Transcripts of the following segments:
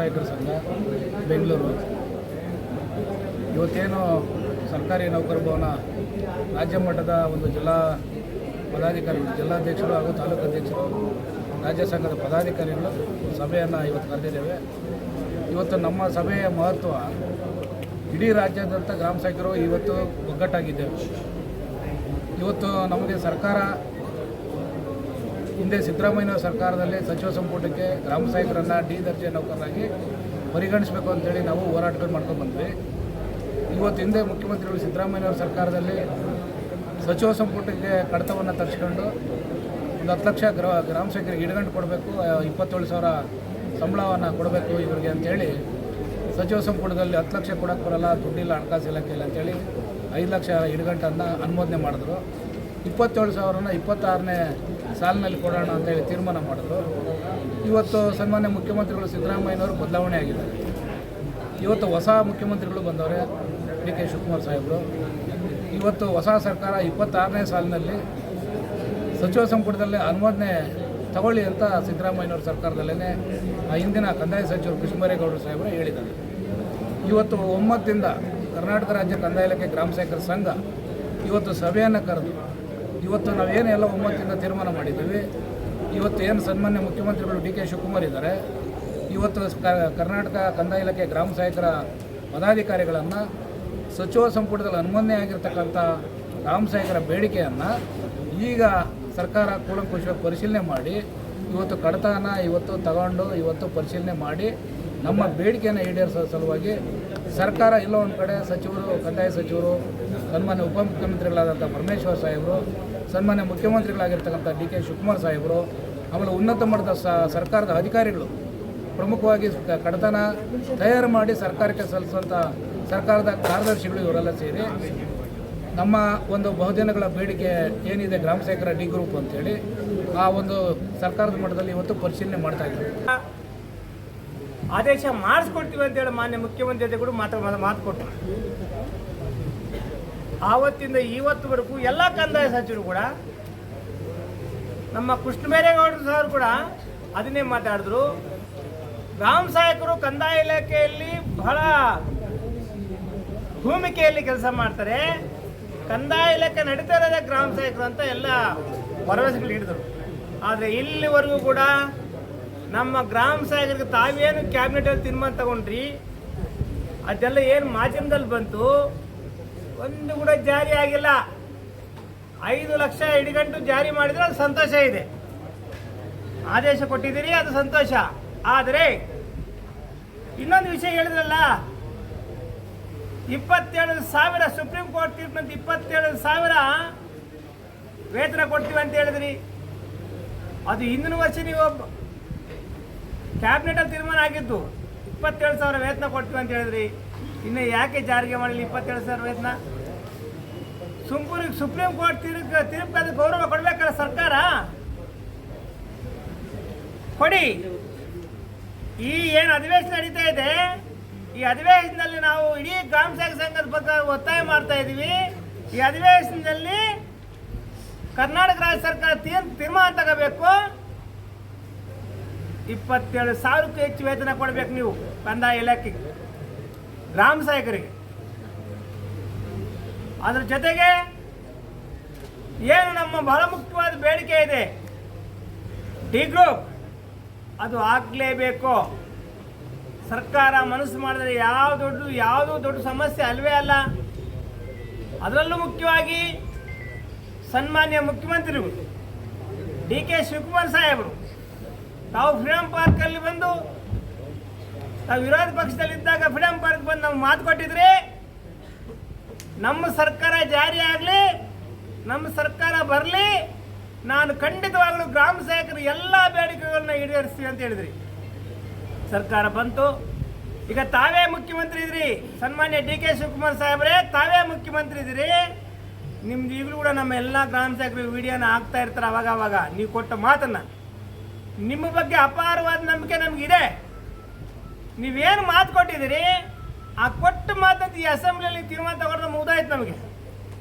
ಸಹಾಯಕರ ಸಂಘ ಬೆಂಗಳೂರು ಇವತ್ತೇನು ಸರ್ಕಾರಿ ನೌಕರ ಭವನ ರಾಜ್ಯ ಮಟ್ಟದ ಒಂದು ಜಿಲ್ಲಾ ಪದಾಧಿಕಾರಿಗಳು, ಜಿಲ್ಲಾಧ್ಯಕ್ಷರು ಹಾಗೂ ತಾಲೂಕು ಅಧ್ಯಕ್ಷರು, ರಾಜ್ಯ ಸಂಘದ ಪದಾಧಿಕಾರಿಗಳು ಸಭೆಯನ್ನು ಇವತ್ತು ಕರೆದಿದ್ದೇವೆ. ಇವತ್ತು ನಮ್ಮ ಸಭೆಯ ಮಹತ್ವ ಇಡೀ ರಾಜ್ಯಾದ್ಯಂತ ಗ್ರಾಮ ಸಹಾಯಕರು ಇವತ್ತು ಒಗ್ಗಟ್ಟಾಗಿದ್ದೇವೆ. ಇವತ್ತು ನಮಗೆ ಸರ್ಕಾರ ಹಿಂದೆ ಸಿದ್ದರಾಮಯ್ಯ ಸರ್ಕಾರದಲ್ಲಿ ಸಚಿವ ಸಂಪುಟಕ್ಕೆ ಗ್ರಾಮ ಸಹಾಯಕರನ್ನು ಡಿ ದರ್ಜೆ ನೌಕರರಾಗಿ ಪರಿಗಣಿಸಬೇಕು ಅಂತೇಳಿ ನಾವು ಹೋರಾಟಗಳು ಮಾಡ್ಕೊಂಡು ಬಂದ್ವಿ. ಇವತ್ತು ಹಿಂದೆ ಮುಖ್ಯಮಂತ್ರಿಗಳು ಸಿದ್ದರಾಮಯ್ಯ ಸರ್ಕಾರದಲ್ಲಿ ಸಚಿವ ಸಂಪುಟಕ್ಕೆ ಕಡತವನ್ನು ತರಿಸ್ಕೊಂಡು ಒಂದು 10 ಲಕ್ಷ ಗ್ರಾಮ ಸಹಾಯಕರಿಗೆ ಇಡಗಂಟು ಕೊಡಬೇಕು, 27,000 ಸಂಬಳವನ್ನು ಕೊಡಬೇಕು ಇವರಿಗೆ ಅಂಥೇಳಿ ಸಚಿವ ಸಂಪುಟದಲ್ಲಿ 10 ಲಕ್ಷ ಕೊಡೋಕ್ಕೆ ಬರೋಲ್ಲ, ದುಡ್ಡಿಲ್ಲ ಹಣಕಾಸು ಇಲಾಖೆಯಲ್ಲಿ ಅಂತೇಳಿ 5 ಲಕ್ಷ ಇಡಗಂಟನ್ನು ಅನುಮೋದನೆ ಮಾಡಿದ್ರು. 27,000ನ 26ನೇ ಸಾಲಿನಲ್ಲಿ ಕೊಡೋಣ ಅಂತೇಳಿ ತೀರ್ಮಾನ ಮಾಡಿದ್ರು. ಇವತ್ತು ಸನ್ಮಾನ್ಯ ಮುಖ್ಯಮಂತ್ರಿಗಳು ಸಿದ್ದರಾಮಯ್ಯನವರು ಬದಲಾವಣೆ ಆಗಿದ್ದಾರೆ. ಇವತ್ತು ಹೊಸ ಮುಖ್ಯಮಂತ್ರಿಗಳು ಬಂದವರೆ, ಡಿ ಕೆ ಶಿವಕುಮಾರ್ ಸಾಹೇಬರು. ಇವತ್ತು ಹೊಸ ಸರ್ಕಾರ 26ನೇ ಸಾಲಿನಲ್ಲಿ ಸಚಿವ ಸಂಪುಟದಲ್ಲಿ ಅನುಮೋದನೆ ತಗೊಳ್ಳಿ ಅಂತ ಸಿದ್ದರಾಮಯ್ಯನವ್ರ ಸರ್ಕಾರದಲ್ಲೇ ಹಿಂದಿನ ಕಂದಾಯ ಸಚಿವರು ಕೃಷ್ಣಬೈರೇಗೌಡರು ಸಾಹೇಬರು ಹೇಳಿದ್ದಾರೆ. ಇವತ್ತು ಒಮ್ಮತದಿಂದ ಕರ್ನಾಟಕ ರಾಜ್ಯ ಕಂದಾಯ ಇಲಾಖೆ ಗ್ರಾಮ ಸಹಾಯಕರ ಸಂಘ ಇವತ್ತು ಸಭೆಯನ್ನು ಕರೆದು ಇವತ್ತು ನಾವೇನೆಲ್ಲ ಒಮ್ಮತದಿಂದ ತೀರ್ಮಾನ ಮಾಡಿದ್ದೀವಿ. ಇವತ್ತು ಏನು ಸನ್ಮಾನ್ಯ ಮುಖ್ಯಮಂತ್ರಿಗಳು ಡಿ ಕೆ ಶಿವಕುಮಾರ್ ಇದ್ದಾರೆ, ಇವತ್ತು ಕರ್ನಾಟಕ ಕಂದಾಯ ಇಲಾಖೆ ಗ್ರಾಮ ಸಹಾಯಕರ ಪದಾಧಿಕಾರಿಗಳನ್ನು ಸಚಿವ ಸಂಪುಟದಲ್ಲಿ ಅನುಮೋದನೆ ಆಗಿರ್ತಕ್ಕಂಥ ಗ್ರಾಮ ಸಹಾಯಕರ ಬೇಡಿಕೆಯನ್ನು ಈಗ ಸರ್ಕಾರ ಕೂಲಂಕುಷವಾಗಿ ಪರಿಶೀಲನೆ ಮಾಡಿ ಇವತ್ತು ಕಡತನ ಇವತ್ತು ತಗೊಂಡು ಇವತ್ತು ಪರಿಶೀಲನೆ ಮಾಡಿ ನಮ್ಮ ಬೇಡಿಕೆಯನ್ನು ಈಡೇರಿಸೋ ಸಲುವಾಗಿ ಸರ್ಕಾರ ಎಲ್ಲೋ ಒಂದು ಕಡೆ ಸಚಿವರು, ಕಂದಾಯ ಸಚಿವರು, ಸನ್ಮಾನ್ಯ ಉಪಮುಖ್ಯಮಂತ್ರಿಗಳಾದಂಥ ಪರಮೇಶ್ವರ್ ಸಾಹೇಬರು, ಸನ್ಮಾನ್ಯ ಮುಖ್ಯಮಂತ್ರಿಗಳಾಗಿರ್ತಕ್ಕಂಥ ಡಿ ಕೆ ಶಿವಕುಮಾರ್ ಸಾಹೇಬರು, ಆಮೇಲೆ ಉನ್ನತ ಮಟ್ಟದ ಸರ್ಕಾರದ ಅಧಿಕಾರಿಗಳು ಪ್ರಮುಖವಾಗಿ ಕಡತನ ತಯಾರು ಮಾಡಿ ಸರ್ಕಾರಕ್ಕೆ ಸಲ್ಲಿಸುವಂಥ ಸರ್ಕಾರದ ಕಾರ್ಯದರ್ಶಿಗಳು ಇವರೆಲ್ಲ ಸೇರಿ ನಮ್ಮ ಒಂದು ಬಹುದಿನಗಳ ಬೇಡಿಕೆ ಏನಿದೆ ಗ್ರಾಮ ಸಹಾಯಕರ ಡಿ ಗ್ರೂಪ್ ಅಂತೇಳಿ ಆ ಒಂದು ಸರ್ಕಾರದ ಮಟ್ಟದಲ್ಲಿ ಇವತ್ತು ಪರಿಶೀಲನೆ ಮಾಡ್ತಾ ಇದ್ದಾರೆ. ಆದೇಶ ಮಾಡಿಸ್ಕೊಡ್ತೀವಿ ಅಂತೇಳಿ ಮಾನ್ಯ ಮುಖ್ಯಮಂತ್ರಿ ಕೂಡ ಮಾತು ಕೊಟ್ಟರು. ಆವತ್ತಿಂದ ಇವತ್ತುವರೆಗೂ ಎಲ್ಲ ಕಂದಾಯ ಸಚಿವರು ಕೂಡ, ನಮ್ಮ ಕೃಷ್ಣಬೈರೇಗೌಡರು ಸರ್ ಕೂಡ ಅದನ್ನೇ ಮಾತಾಡಿದ್ರು. ಗ್ರಾಮ ಸಹಾಯಕರು ಕಂದಾಯ ಇಲಾಖೆಯಲ್ಲಿ ಬಹಳ ಭೂಮಿಕೆಯಲ್ಲಿ ಕೆಲಸ ಮಾಡ್ತಾರೆ, ಕಂದಾಯ ಇಲಾಖೆ ನಡೀತಾ ಇರೋದೇ ಗ್ರಾಮ ಸಹಾಯಕರು ಅಂತ ಎಲ್ಲ ಭರವಸೆಗಳು ಹಿಡಿದರು. ಆದರೆ ಇಲ್ಲಿವರೆಗೂ ಕೂಡ ನಮ್ಮ ಗ್ರಾಮ ಸಹಾಯಕರಿಗೆ ತಾವೇನು ಕ್ಯಾಬಿನೆಟಲ್ಲಿ ತೀರ್ಮಾನ ತಗೊಂಡ್ರಿ ಅದೆಲ್ಲ ಏನು ಮಾಧ್ಯಮದಲ್ಲಿ ಬಂತು, ಒಂದು ಕೂಡ ಜಾರಿ ಆಗಿಲ್ಲ. 5 ಲಕ್ಷ ಇಡಗಂಟು ಜಾರಿ ಮಾಡಿದರೆ ಅದು ಸಂತೋಷ ಇದೆ, ಆದೇಶ ಕೊಟ್ಟಿದ್ದೀರಿ, ಅದು ಸಂತೋಷ. ಆದರೆ ಇನ್ನೊಂದು ವಿಷಯ ಹೇಳಿದ್ರಲ್ಲ, 27,000 ಸುಪ್ರೀಂ ಕೋರ್ಟ್ ತೀರ್ಪಿನಂತೆ 27,000 ವೇತನ ಕೊಡ್ತೀವಿ ಅಂತ ಹೇಳಿದ್ರಿ. ಅದು ಹಿಂದಿನ ವರ್ಷ ನೀವು ಕ್ಯಾಬಿನೆಟಲ್ಲಿ ತೀರ್ಮಾನ ಆಗಿದ್ದು 27,000 ವೇತನ ಕೊಡ್ತೀವಿ ಅಂತ ಹೇಳಿದ್ರಿ. ಇನ್ನು ಯಾಕೆ ಜಾರಿಗೆ ಮಾಡಲಿ 27,000 ವೇತನ? ಸುಪ್ರೀಂ ಕೋರ್ಟ್ ತೀರ್ಪಾದ ಗೌರವ ಕೊಡಬೇಕಲ್ಲ ಸರ್ಕಾರ, ಕೊಡಿ. ಈ ಏನು ಅಧಿವೇಶನ ನಡೀತಾ ಇದೆ, ಈ ಅಧಿವೇಶನದಲ್ಲಿ ನಾವು ಇಡೀ ಗ್ರಾಮ ಸಹಾಯಕ ಸಂಘದ ಬಗ್ಗೆ ಒತ್ತಾಯ ಮಾಡ್ತಾ ಇದ್ದೀವಿ. ಈ ಅಧಿವೇಶನದಲ್ಲಿ ಕರ್ನಾಟಕ ರಾಜ್ಯ ಸರ್ಕಾರ ತೀರ್ಮಾನ ತಗೋಬೇಕು, 27,000ಕ್ಕೂ ಹೆಚ್ಚು ವೇತನ ಕೊಡಬೇಕು ನೀವು ಕಂದಾಯ ಇಲಾಖೆಗೆ, ಗ್ರಾಮ ಸಹಾಯಕರಿಗೆ. ಅದರ ಜೊತೆಗೆ ಏನು ನಮ್ಮ ಬಹಳ ಮುಖ್ಯವಾದ ಬೇಡಿಕೆ ಇದೆ, ಡಿ ಗ್ರೂಪ್ ಅದು ಆಗಲೇಬೇಕು. ಸರ್ಕಾರ ಮನಸ್ಸು ಮಾಡಿದ್ರೆ ಯಾವುದೂ ದೊಡ್ಡ ಸಮಸ್ಯೆ ಅಲ್ವೇ ಅಲ್ಲ. ಅದರಲ್ಲೂ ಮುಖ್ಯವಾಗಿ ಸನ್ಮಾನ್ಯ ಮುಖ್ಯಮಂತ್ರಿಗಳು ಡಿ ಕೆ ಶಿವಕುಮಾರ್ ಸಾಹೇಬರು ತಾವು ಫ್ರೀಡಂ ಪಾರ್ಕಲ್ಲಿ ಬಂದು, ತಾವು ವಿರೋಧ ಪಕ್ಷದಲ್ಲಿದ್ದಾಗ ಫ್ರೀಡಂ ಪಾರ್ಕ್ ಬಂದು ನಾವು ಮಾತು ಕೊಟ್ಟಿದ್ರಿ, ನಮ್ಮ ಸರ್ಕಾರ ಜಾರಿ ಆಗಲಿ, ನಮ್ಮ ಸರ್ಕಾರ ಬರಲಿ, ನಾನು ಖಂಡಿತವಾಗಲೂ ಗ್ರಾಮ ಸಹಾಯಕರು ಎಲ್ಲ ಬೇಡಿಕೆಗಳನ್ನ ಈಡೇರಿಸ್ತೀವಿ ಅಂತ ಹೇಳಿದ್ರಿ. ಸರ್ಕಾರ ಬಂತು, ಈಗ ತಾವೇ ಮುಖ್ಯಮಂತ್ರಿ ಇದ್ರಿ, ಸನ್ಮಾನ್ಯ ಡಿ ಕೆ ಶಿವಕುಮಾರ್ ಸಾಹೇಬ್ರೆ ತಾವೇ ಮುಖ್ಯಮಂತ್ರಿ ಇದ್ದೀರಿ. ನಿಮ್ದು ಈಗಲೂ ಕೂಡ ನಮ್ಮ ಎಲ್ಲ ಗ್ರಾಮ ಸಹಾಯಕರು ವಿಡಿಯೋನ ಹಾಕ್ತಾ ಇರ್ತಾರೆ ಅವಾಗ. ನೀವು ಕೊಟ್ಟ ಮಾತನ್ನು, ನಿಮ್ಮ ಬಗ್ಗೆ ಅಪಾರವಾದ ನಂಬಿಕೆ ನಮಗಿದೆ. ನೀವೇನು ಮಾತು ಕೊಟ್ಟಿದ್ದೀರಿ, ಆ ಕೊಟ್ಟ ಮಾತಂತ ಈ ಅಸೆಂಬ್ಲಿಯಲ್ಲಿ ತೀರ್ಮಾನ ತಗೊಂಡ್ರೆ ಮುಗ್ದಾಯ್ತು. ನಮಗೆ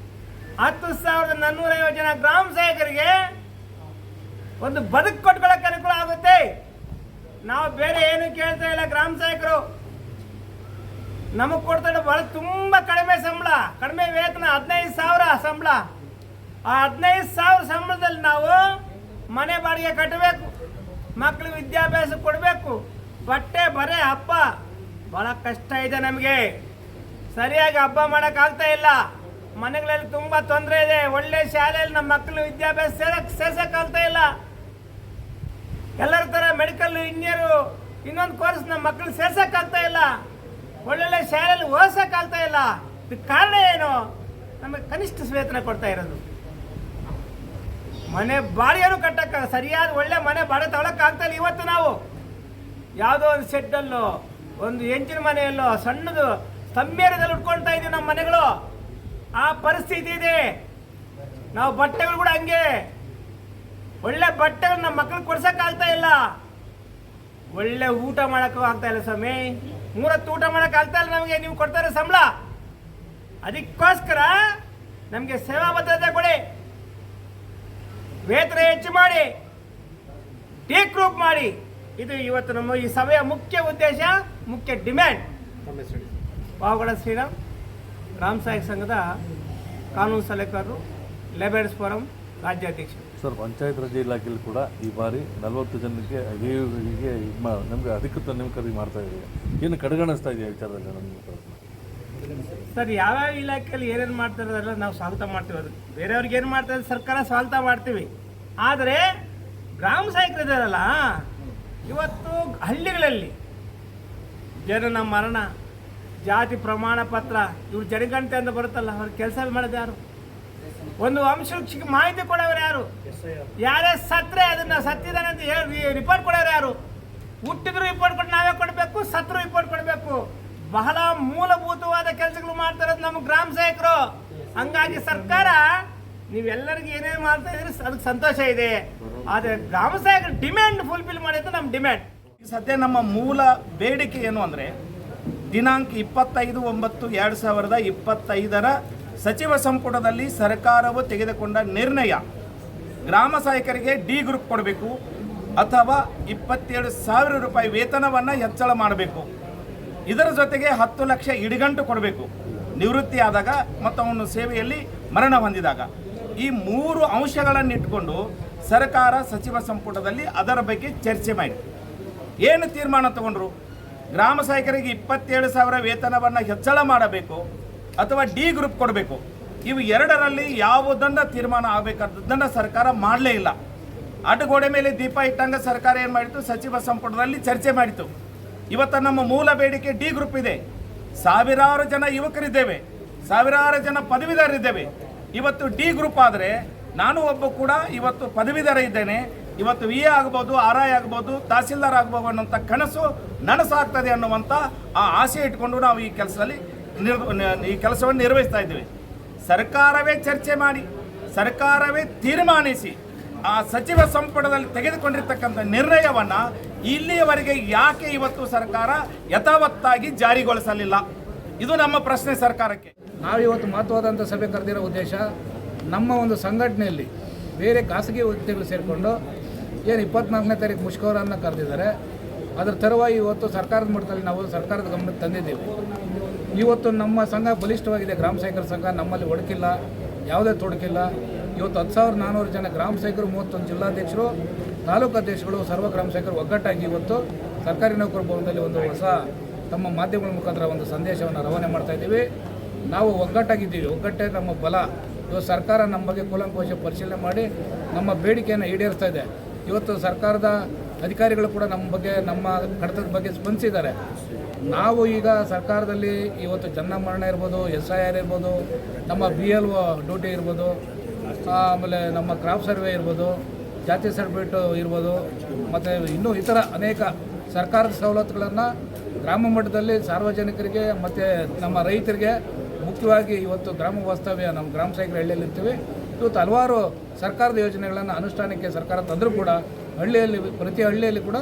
10,450 ಜನ ಗ್ರಾಮ ಸಹಾಯಕರಿಗೆ ಒಂದು ಬದುಕು ಕೊಟ್ಕೊಳ್ಳೋಕೆ ಅನುಕೂಲ ಆಗುತ್ತೆ. ನಾವು ಬೇರೆ ಏನು ಕೇಳ್ತಾ ಇಲ್ಲ. ಗ್ರಾಮ ಸಹಾಯಕರು ನಮಗೆ ಕೊಡ್ತಾರೆ ಬಹಳ ತುಂಬ ಕಡಿಮೆ ಸಂಬಳ, ಕಡಿಮೆ ವೇತನ, 15,000 ಸಂಬಳ. ಆ 15,000 ಸಂಬಳದಲ್ಲಿ ನಾವು ಮನೆ ಬಾಡಿಗೆ ಕಟ್ಟಬೇಕು, ಮಕ್ಕಳಿಗೆ ವಿದ್ಯಾಭ್ಯಾಸ ಕೊಡಬೇಕು, ಬಟ್ಟೆ ಬರೆ ಹಬ್ಬ ಭಾಳ ಕಷ್ಟ ಇದೆ ನಮಗೆ. ಸರಿಯಾಗಿ ಹಬ್ಬ ಮಾಡೋಕ್ಕಾಗ್ತಾ ಇಲ್ಲ. ಮನೆಗಳಲ್ಲಿ ತುಂಬ ತೊಂದರೆ ಇದೆ. ಒಳ್ಳೆ ಶಾಲೆಯಲ್ಲಿ ನಮ್ಮ ಮಕ್ಕಳು ವಿದ್ಯಾಭ್ಯಾಸ ಸೇರ್ಸೋಕ್ಕಾಗ್ತಾ ಇಲ್ಲ. ಎಲ್ಲರ ಥರ ಮೆಡಿಕಲ್ ಇಂಜಿನಿಯರು ಇನ್ನೊಂದು ಕೋರ್ಸ್ ನಮ್ಮ ಮಕ್ಕಳು ಸೇರ್ಸೋಕ್ಕಾಗ್ತಾ ಇಲ್ಲ. ಒಳ್ಳೊಳ್ಳೆ ಶಾಲೆಯಲ್ಲಿ ಓದಿಸೋಕ್ಕಾಗ್ತಾ ಇಲ್ಲ. ಇದಕ್ಕೆ ಕಾರಣ ಏನು? ನಮಗೆ ಕನಿಷ್ಠ ವೇತನ ಕೊಡ್ತಾ ಇರೋದು. ಮನೆ ಬಾಡಿಗೆನೂ ಕಟ್ಟಕ್ಕೆ ಸರಿಯಾದ ಒಳ್ಳೆ ಮನೆ ಬಾಡಿಗೆ ತಗೊಳಕ್ಕಾಗ್ತಾ ಇಲ್ಲ. ಇವತ್ತು ನಾವು ಯಾವುದೋ ಒಂದು ಸೆಟ್ಟಲ್ಲೋ ಒಂದು ಹೆಂಚಿನ ಮನೆಯಲ್ಲೋ ಸಣ್ಣದು ಸ್ತಂಭೇರದಲ್ಲಿ ಉಟ್ಕೊಳ್ತಾ ಇದ್ದೀವಿ ನಮ್ಮ ಮನೆಗಳು. ಆ ಪರಿಸ್ಥಿತಿ ಇದೆ. ನಾವು ಬಟ್ಟೆಗಳು ಕೂಡ ಹಂಗೆ ಒಳ್ಳೆ ಬಟ್ಟೆಗಳು ನಮ್ಮ ಮಕ್ಕಳಿಗೆ ಕೊಡ್ಸೋಕ್ಕಾಗ್ತಾ ಇಲ್ಲ. ಒಳ್ಳೆ ಊಟ ಮಾಡೋಕ್ಕೂ ಆಗ್ತಾ ಇಲ್ಲ ಸ್ವಾಮಿ. 3 ಹೊತ್ತು ಊಟ ಮಾಡೋಕ್ಕಾಗ್ತಾ ಇಲ್ಲ ನಮಗೆ. ನೀವು ಕೊಡ್ತಾರೆ ಸಂಬಳ, ಅದಕ್ಕೋಸ್ಕರ ನಮಗೆ ಸೇವಾ ಭದ್ರತೆ ಕೊಡಿ, ವೇತನ ಹೆಚ್ಚು ಮಾಡಿ, ಡಿ ಗ್ರೂಪ್ ಮಾಡಿ. ಇದು ಇವತ್ತು ನಮ್ಮ ಈ ಸಭೆಯ ಮುಖ್ಯ ಉದ್ದೇಶ, ಮುಖ್ಯ ಡಿಮ್ಯಾಂಡ್. ಪಾವಗಡ ಶ್ರೀರಾಮ್, ಗ್ರಾಮ ಸಹಾಯಕ ಸಂಘದ ಕಾನೂನು ಸಲಹೆಗಾರರು, ಲೇಬರ್ಸ್ ಫೋರಂ ರಾಜ್ಯಾಧ್ಯಕ್ಷರು. ಸರ್, ಪಂಚಾಯತ್ ರಾಜ್ ಇಲಾಖೆಯಲ್ಲಿ ಕೂಡ ಈ ಬಾರಿ 40 ಜನಕ್ಕೆ ಹೀಗೆ ನಮಗೆ ಅಧಿಕೃತ ನೇಮಕಾತಿ ಮಾಡ್ತಾ ಇದ್ದೀವಿ. ಏನು ಕಡೆಗಣಿಸ್ತಾ ಇದೆಯಾ ವಿಚಾರದಲ್ಲಿ ನಮಗೆ? ಸರ್, ಯಾವ್ಯಾವ ಇಲಾಖೆಯಲ್ಲಿ ಏನೇನು ಮಾಡ್ತಾರಲ್ಲ ನಾವು ಸ್ವಾಗತ ಮಾಡ್ತೀವಿ. ಅದು ಬೇರೆಯವ್ರಿಗೆ ಏನು ಮಾಡ್ತಾರೆ ಸರ್ಕಾರ ಸ್ವಾಗತ ಮಾಡ್ತೀವಿ. ಆದರೆ ಗ್ರಾಮ ಸಹಾಯಕರು ಇದ್ದಾರಲ್ಲ, ಇವತ್ತು ಹಳ್ಳಿಗಳಲ್ಲಿ ಜನನ ಮರಣ, ಜಾತಿ ಪ್ರಮಾಣ ಪತ್ರ, ಇವ್ರು ಜನಗಣತಿ ಅಂತ ಬರುತ್ತಲ್ಲ, ಅವ್ರ ಕೆಲಸ ಮಾಡೋದು ಯಾರು? ಒಂದು ಅಂಶಕ್ಕೆ ಮಾಹಿತಿ ಕೊಡೋರು ಯಾರು? ಯಾರೇ ಸತ್ರೆ ಅದನ್ನ ಸತ್ತಿದ್ದಾನೆ ಅಂತ ಹೇಳಿ ರಿಪೋರ್ಟ್ ಕೊಡೋರು ಯಾರು? ಹುಟ್ಟಿದ್ರು ರಿಪೋರ್ಟ್ ಕೊಟ್ಟು ನಾವೇ ಕೊಡಬೇಕು, ಸತ್ರು ರಿಪೋರ್ಟ್ ಕೊಡಬೇಕು. ಬಹಳ ಮೂಲಭೂತವಾದ ಕೆಲಸಗಳು ಮಾಡ್ತಾ ಇರೋದು ನಮ್ಮ ಗ್ರಾಮ ಸಹಾಯಕರು. ಹಂಗಾಗಿ ಸರ್ಕಾರ ನೀವೆಲ್ಲರಿಗೂ ಏನೇನು ಮಾಡ್ತಾ ಇದ್ರಿ ಅದಕ್ಕೆ ಸಂತೋಷ ಇದೆ. ಆದರೆ ಗ್ರಾಮ ಸಹಾಯಕರ ಡಿಮ್ಯಾಂಡ್ ಫುಲ್ಫಿಲ್ ಮಾಡಿದ್ದು ನಮ್ಮ ಡಿಮ್ಯಾಂಡ್. ಸದ್ಯ ನಮ್ಮ ಮೂಲ ಬೇಡಿಕೆ ಏನು ಅಂದರೆ, ದಿನಾಂಕ 25/9/2025 ಸಚಿವ ಸಂಪುಟದಲ್ಲಿ ಸರ್ಕಾರವು ತೆಗೆದುಕೊಂಡ ನಿರ್ಣಯ, ಗ್ರಾಮ ಸಹಾಯಕರಿಗೆ ಡಿ ಗ್ರೂಪ್ ಕೊಡಬೇಕು ಅಥವಾ 27,000 ರೂಪಾಯಿ ವೇತನವನ್ನು ಹೆಚ್ಚಳ ಮಾಡಬೇಕು. ಇದರ ಜೊತೆಗೆ 10 ಲಕ್ಷ ಇಡಿಗಂಟು ಕೊಡಬೇಕು ನಿವೃತ್ತಿ ಆದಾಗ ಮತ್ತು ಅವನು ಸೇವೆಯಲ್ಲಿ ಮರಣ ಹೊಂದಿದಾಗ. ಈ 3 ಅಂಶಗಳನ್ನು ಇಟ್ಕೊಂಡು ಸರ್ಕಾರ ಸಚಿವ ಸಂಪುಟದಲ್ಲಿ ಅದರ ಬಗ್ಗೆ ಚರ್ಚೆ ಮಾಡಿ ಏನು ತೀರ್ಮಾನ ತಗೊಂಡ್ರು? ಗ್ರಾಮ ಸಹಾಯಕರಿಗೆ 27,000 ವೇತನವನ್ನು ಹೆಚ್ಚಳ ಮಾಡಬೇಕು ಅಥವಾ ಡಿ ಗ್ರೂಪ್ ಕೊಡಬೇಕು. ಇವು ಎರಡರಲ್ಲಿ ಯಾವುದನ್ನು ತೀರ್ಮಾನ ಆಗಬೇಕಾದದ್ದನ್ನು ಸರ್ಕಾರ ಮಾಡಲೇ ಇಲ್ಲ. ಅಡ್ಡಗೋಡೆ ಮೇಲೆ ದೀಪ ಇಟ್ಟಂಗ ಸರ್ಕಾರ ಏನು ಮಾಡಿತು? ಸಚಿವ ಸಂಪುಟದಲ್ಲಿ ಚರ್ಚೆ ಮಾಡಿತು. ಇವತ್ತು ನಮ್ಮ ಮೂಲ ಬೇಡಿಕೆ ಡಿ ಗ್ರೂಪ್ ಇದೆ. ಸಾವಿರಾರು ಜನ ಯುವಕರಿದ್ದೇವೆ, ಸಾವಿರಾರು ಜನ ಪದವೀಧರಿದ್ದೇವೆ. ಇವತ್ತು ಡಿ ಗ್ರೂಪ್ ಆದರೆ ನಾನು ಒಬ್ಬ ಕೂಡ ಇವತ್ತು ಪದವೀಧರ ಇದ್ದೇನೆ. ಇವತ್ತು ವಿ ಎ ಆಗ್ಬೋದು, ಆರ್ ಐ ಆಗ್ಬೋದು, ತಹಸೀಲ್ದಾರ್ ಆಗ್ಬೋದು ಅನ್ನೋಂಥ ಕನಸು ನನಸಾಗ್ತದೆ ಅನ್ನುವಂಥ ಆ ಆಸೆ ಇಟ್ಕೊಂಡು ನಾವು ಈ ಕೆಲಸವನ್ನು ನಿರ್ವಹಿಸ್ತಾ ಇದ್ದೀವಿ. ಸರ್ಕಾರವೇ ಚರ್ಚೆ ಮಾಡಿ, ಸರ್ಕಾರವೇ ತೀರ್ಮಾನಿಸಿ ಆ ಸಚಿವ ಸಂಪುಟದಲ್ಲಿ ತೆಗೆದುಕೊಂಡಿರ್ತಕ್ಕಂಥ ನಿರ್ಣಯವನ್ನು ಇಲ್ಲಿಯವರೆಗೆ ಯಾಕೆ ಇವತ್ತು ಸರ್ಕಾರ ಯಥಾವತ್ತಾಗಿ ಜಾರಿಗೊಳಿಸಲಿಲ್ಲ? ಇದು ನಮ್ಮ ಪ್ರಶ್ನೆ ಸರ್ಕಾರಕ್ಕೆ. ನಾವಿವತ್ತು ಮಹತ್ವವಾದಂಥ ಸಭೆ ಕರೆದಿರೋ ಉದ್ದೇಶ, ನಮ್ಮ ಒಂದು ಸಂಘಟನೆಯಲ್ಲಿ ಬೇರೆ ಖಾಸಗಿ ವ್ಯಕ್ತಿಗಳು ಸೇರಿಕೊಂಡು ಏನು 24ನೇ ತಾರೀಕು ಮುಷ್ಕರವನ್ನು ಕರೆದಿದ್ದಾರೆ. ಅದರ ತರುವಾಯ ಇವತ್ತು ಸರ್ಕಾರದ ಮಟ್ಟದಲ್ಲಿ ನಾವು ಸರ್ಕಾರದ ಗಮನಕ್ಕೆ ತಂದಿದ್ದೀವಿ. ಇವತ್ತು ನಮ್ಮ ಸಂಘ ಬಲಿಷ್ಠವಾಗಿದೆ. ಗ್ರಾಮ ಸಹಾಯಕರ ಸಂಘ ನಮ್ಮಲ್ಲಿ ಒಡಕಿಲ್ಲ, ಯಾವುದೇ ತೊಡಕಿಲ್ಲ. ಇವತ್ತು 10,400 ಜನ ಗ್ರಾಮ ಸಹಾಯಕರು, 31 ಜಿಲ್ಲಾಧ್ಯಕ್ಷರು, ತಾಲೂಕು ಅಧ್ಯಕ್ಷಗಳು, ಸರ್ವ ಗ್ರಾಮ ಸಹಾಯಕರು ಒಗ್ಗಟ್ಟಾಗಿ ಇವತ್ತು ಸರ್ಕಾರಿ ನೌಕರ ಭವನದಲ್ಲಿ ಒಂದು ಹೊಸ ತಮ್ಮ ಮಾಧ್ಯಮಗಳ ಮುಖಾಂತರ ಒಂದು ಸಂದೇಶವನ್ನು ರವಾನೆ ಮಾಡ್ತಾ ಇದ್ದೀವಿ. ನಾವು ಒಗ್ಗಟ್ಟಾಗಿದ್ದೀವಿ, ಒಗ್ಗಟ್ಟೇ ನಮ್ಮ ಬಲ. ಇವತ್ತು ಸರ್ಕಾರ ನಮ್ಮ ಬಗ್ಗೆ ಕೂಲಂಕುಷ ಪರಿಶೀಲನೆ ಮಾಡಿ ನಮ್ಮ ಬೇಡಿಕೆಯನ್ನು ಈಡೇರಿಸ್ತಾ ಇದೆ. ಇವತ್ತು ಸರ್ಕಾರದ ಅಧಿಕಾರಿಗಳು ಕೂಡ ನಮ್ಮ ಬಗ್ಗೆ, ನಮ್ಮ ಕಡತದ ಬಗ್ಗೆ ಸ್ಪಂದಿಸಿದ್ದಾರೆ. ನಾವು ಈಗ ಸರ್ಕಾರದಲ್ಲಿ ಇವತ್ತು ಜನ ಮರಣ ಇರ್ಬೋದು, SIR ಇರ್ಬೋದು, ನಮ್ಮ BLO ಡ್ಯೂಟಿ ಇರ್ಬೋದು, ಆಮೇಲೆ ನಮ್ಮ ಕ್ರಾಪ್ ಸರ್ವೆ ಇರ್ಬೋದು, ಜಾತಿ ಸರ್ಟಿಫಿಕೇಟ್ ಇರ್ಬೋದು, ಮತ್ತು ಇನ್ನೂ ಇತರ ಅನೇಕ ಸರ್ಕಾರದ ಸವಲತ್ತುಗಳನ್ನು ಗ್ರಾಮ ಮಟ್ಟದಲ್ಲಿ ಸಾರ್ವಜನಿಕರಿಗೆ ಮತ್ತು ನಮ್ಮ ರೈತರಿಗೆ ಮುಖ್ಯವಾಗಿ ಇವತ್ತು ಗ್ರಾಮ ವಾಸ್ತವ್ಯ ನಮ್ಮ ಗ್ರಾಮ ಸಹಾಯಕರು ಹಳ್ಳಿಯಲ್ಲಿ ಇರ್ತೀವಿ. ಇವತ್ತು ಹಲವಾರು ಸರ್ಕಾರದ ಯೋಜನೆಗಳನ್ನು ಅನುಷ್ಠಾನಕ್ಕೆ ಸರ್ಕಾರ ತಂದರೂ ಕೂಡ ಹಳ್ಳಿಯಲ್ಲಿ, ಪ್ರತಿ ಹಳ್ಳಿಯಲ್ಲಿ ಕೂಡ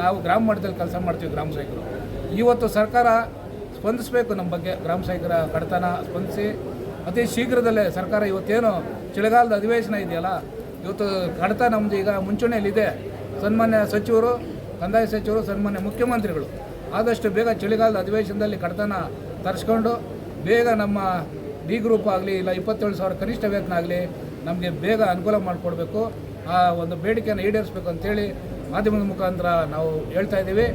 ನಾವು ಗ್ರಾಮ ಮಟ್ಟದಲ್ಲಿ ಕೆಲಸ ಮಾಡ್ತೀವಿ ಗ್ರಾಮ ಸಹಾಯಕರು. ಇವತ್ತು ಸರ್ಕಾರ ಸ್ಪಂದಿಸಬೇಕು ನಮ್ಮ ಬಗ್ಗೆ, ಗ್ರಾಮ ಸಹಾಯಕರ ಕಡತನ ಸ್ಪಂದಿಸಿ ಅತಿ ಶೀಘ್ರದಲ್ಲೇ ಸರ್ಕಾರ ಇವತ್ತೇನು ಚಳಿಗಾಲದ ಅಧಿವೇಶನ ಇದೆಯಲ್ಲ, ಇವತ್ತು ಕಡತ ನಮ್ಮದು ಈಗ ಮುಂಚೂಣಿಯಲ್ಲಿದೆ. ಸನ್ಮಾನ್ಯ ಸಚಿವರು ಕಂದಾಯ ಸಚಿವರು ಸನ್ಮಾನ್ಯ ಮುಖ್ಯಮಂತ್ರಿಗಳು ಆದಷ್ಟು ಬೇಗ ಚಳಿಗಾಲದ ಅಧಿವೇಶನದಲ್ಲಿ ಕಡತನ ತರಿಸ್ಕೊಂಡು ಬೇಗ ನಮ್ಮ ಡಿ ಗ್ರೂಪ್ ಆಗಲಿ ಇಲ್ಲ 27,000 ಕನಿಷ್ಠ ವೇತನ ಆಗಲಿ ನಮಗೆ ಬೇಗ ಅನುಕೂಲ ಮಾಡಿಕೊಡ್ಬೇಕು. ಆ ಒಂದು ಬೇಡಿಕೆಯನ್ನು ಈಡೇರಿಸಬೇಕು ಅಂತೇಳಿ ಮಾಧ್ಯಮದ ಮುಖಾಂತರ ನಾವು ಹೇಳ್ತಾ ಇದ್ದೀವಿ.